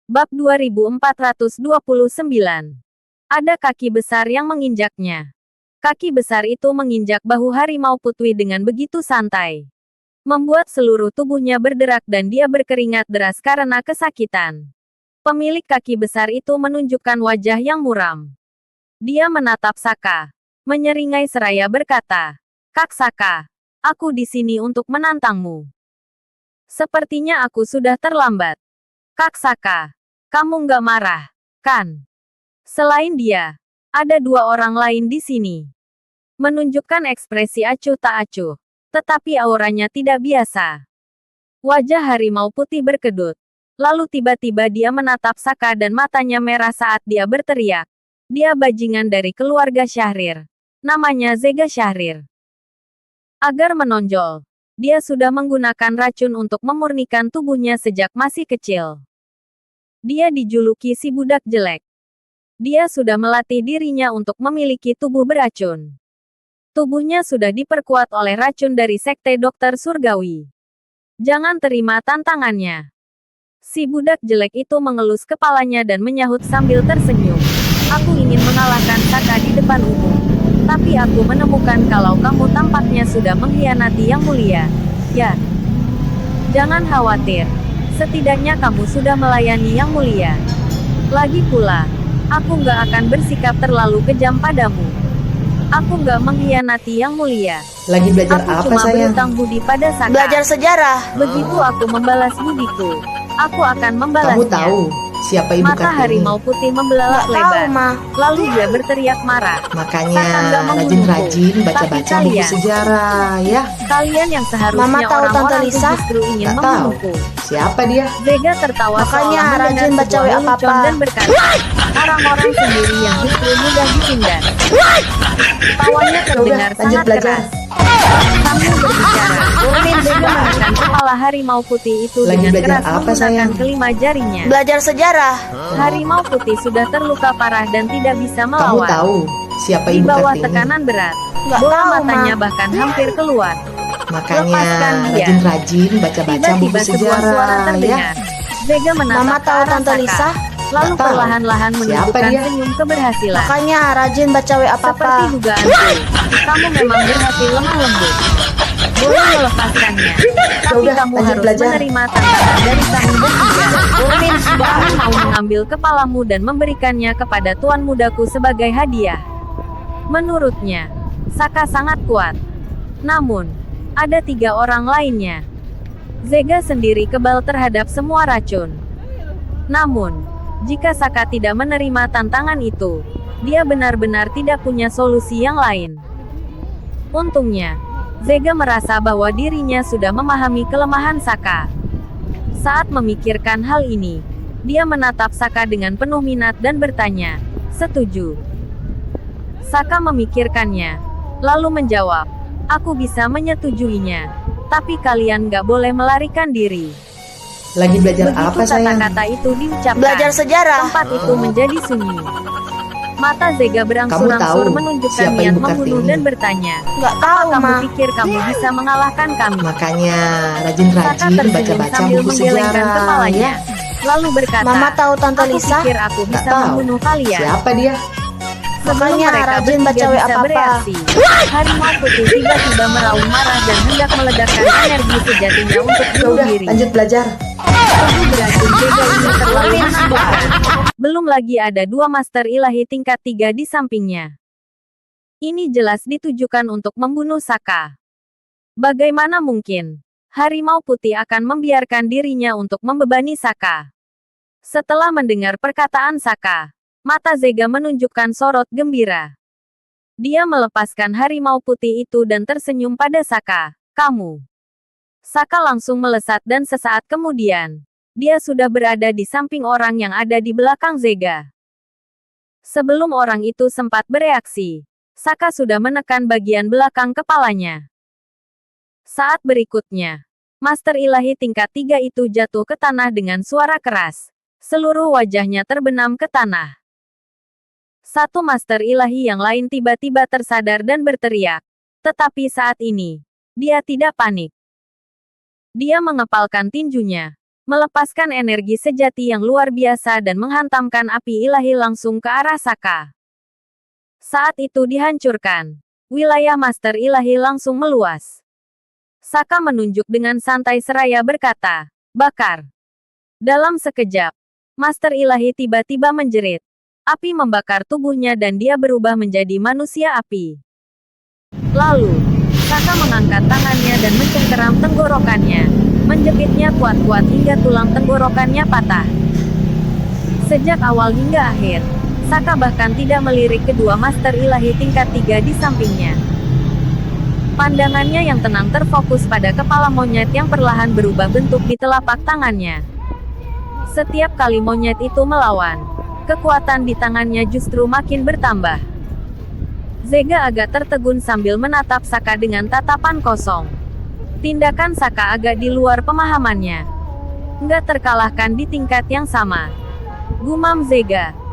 Bab 2429. Ada kaki besar yang menginjaknya. Kaki besar itu menginjak bahu harimau putih dengan begitu santai, membuat seluruh tubuhnya berderak dan dia berkeringat deras karena kesakitan. Pemilik kaki besar itu menunjukkan wajah yang muram. Dia menatap Saka, menyeringai seraya berkata, "Kak Saka, aku di sini untuk menantangmu. Sepertinya aku sudah terlambat. Kak Saka, kamu nggak marah, kan?" Selain dia, ada dua orang lain di sini. Menunjukkan ekspresi acuh tak acuh, tetapi auranya tidak biasa. Wajah harimau putih berkedut. Lalu tiba-tiba dia menatap Saka dan matanya merah saat dia berteriak. Dia bajingan dari keluarga Syahrir. Namanya Zega Syahrir. Agar menonjol, dia sudah menggunakan racun untuk memurnikan tubuhnya sejak masih kecil. Dia dijuluki si budak jelek. Dia sudah melatih dirinya untuk memiliki tubuh beracun. Tubuhnya sudah diperkuat oleh racun dari Sekte Dokter Surgawi. Jangan terima tantangannya. Si budak jelek itu mengelus kepalanya dan menyahut sambil tersenyum. Aku ingin mengalahkan Saka di depan umum. Tapi aku menemukan kalau kamu tampaknya sudah mengkhianati Yang Mulia. Ya. Jangan khawatir. Setidaknya kamu sudah melayani Yang Mulia. Lagi pula, aku nggak akan bersikap terlalu kejam padamu. Aku nggak mengkhianati Yang Mulia. Lagi belajar Aku apa cuma sayang? berhutang budi pada Saka. Belajar sejarah. Begitu aku membalas budiku, aku akan membalasnya. Kamu tahu siapa ibu Mata Kartini? harimau putih membelalak Nggak tahu, lebar. Ma. Lalu dia berteriak marah. Makanya Saka nggak membunuhku. rajin-rajin baca-baca Tapi buku kalian- sejarah ya. Kalian yang seharusnya Mama tahu Tante orang-orang Lisa? justru ingin Nggak tahu. membunuhku. Siapa dia? Vega tertawa Makanya seolah rajin mendengar baca sebuah WA lelucon Papa. dan berkata, orang-orang sendiri yang justru mudah dihindar. Tawanya terdengar lanjut sangat belajar. keras. Sambil berbicara, Vega menekan kepala harimau putih itu Lagi dengan belajar keras apa, menggunakan sayang? kelima jarinya. Belajar sejarah. Harimau putih sudah terluka parah dan tidak bisa Kamu melawan. tahu siapa Di ibu bawah Kartini? tekanan berat, Nggak bola tahu, matanya Ma. bahkan hampir keluar. Makanya Lepaskan dia. rajin-rajin baca-baca buku Tiba-tiba sebuah suara sejarah ya. terdengar. Vega menatap Mama ke tahu arah Tante Saka, Lisa? lalu Nggak tahu. perlahan-lahan Siapa menunjukkan dia? senyum keberhasilan. Makanya rajin baca WA Seperti Papa. dugaanku, kamu memang berhati lemah lembut. Boleh melepaskannya, tapi udah, kamu lanjut harus belajar. menerima tantangan dari kami bertiga. Kami mau mengambil kepalamu dan memberikannya kepada tuan mudaku sebagai hadiah. Menurutnya, Saka sangat kuat. Namun, ada 3 orang lainnya. Zega sendiri kebal terhadap semua racun. Namun, jika Saka tidak menerima tantangan itu, dia benar-benar tidak punya solusi yang lain. Untungnya, Zega merasa bahwa dirinya sudah memahami kelemahan Saka. Saat memikirkan hal ini, dia menatap Saka dengan penuh minat dan bertanya, "Setuju?" Saka memikirkannya, lalu menjawab, "Aku bisa menyetujuinya. Tapi kalian nggak boleh melarikan diri." Lagi belajar Begitu apa sayang? kata-kata itu diucapkan, Belajar sejarah. tempat itu menjadi sunyi. Mata Zega berangsur-angsur tahu menunjukkan siapa niat ibu membunuh Kartini? dan bertanya, Nggak tahu, "Kamu Ma. pikir kamu bisa mengalahkan kami?" Makanya Saka rajin-rajin tersenyum baca-baca sambil buku menggelengkan sejarah kepalanya, ya. lalu berkata, Mama tahu Tante "Aku Lisa? pikir aku Nggak bisa tahu. membunuh kalian." Siapa dia? Sebelum Makanya mereka rajin baca bertiga WA bisa Papa. bereaksi, harimau putih tiba-tiba meraung marah dan hendak meledakkan energi sejatinya untuk bunuh Udah, diri. lanjut belajar. Tubuh beracun Vega ini terlalu menakutkan. Belum lagi ada 2 master ilahi tingkat 3 di sampingnya. Ini jelas ditujukan untuk membunuh Saka. Bagaimana mungkin harimau putih akan membiarkan dirinya untuk membebani Saka? Setelah mendengar perkataan Saka, mata Zega menunjukkan sorot gembira. Dia melepaskan harimau putih itu dan tersenyum pada Saka. "Kamu." Saka langsung melesat dan sesaat kemudian, dia sudah berada di samping orang yang ada di belakang Zega. Sebelum orang itu sempat bereaksi, Saka sudah menekan bagian belakang kepalanya. Saat berikutnya, Master Ilahi tingkat 3 itu jatuh ke tanah dengan suara keras. Seluruh wajahnya terbenam ke tanah. Satu Master Ilahi yang lain tiba-tiba tersadar dan berteriak. Tetapi saat ini, dia tidak panik. Dia mengepalkan tinjunya, melepaskan energi sejati yang luar biasa dan menghantamkan api ilahi langsung ke arah Saka. Saat itu dihancurkan. Wilayah Master Ilahi langsung meluas. Saka menunjuk dengan santai seraya berkata, "Bakar." Dalam sekejap, Master Ilahi tiba-tiba menjerit. Api membakar tubuhnya dan dia berubah menjadi manusia api. Lalu, Saka mengangkat tangannya dan mencengkeram tenggorokannya, menjepitnya kuat-kuat hingga tulang tenggorokannya patah. Sejak awal hingga akhir, Saka bahkan tidak melirik kedua Master Ilahi tingkat 3 di sampingnya. Pandangannya yang tenang terfokus pada kepala monyet yang perlahan berubah bentuk di telapak tangannya. Setiap kali monyet itu melawan, kekuatan di tangannya justru makin bertambah. Zega agak tertegun sambil menatap Saka dengan tatapan kosong. Tindakan Saka agak di luar pemahamannya. Nggak terkalahkan di tingkat yang sama. Gumam Zega.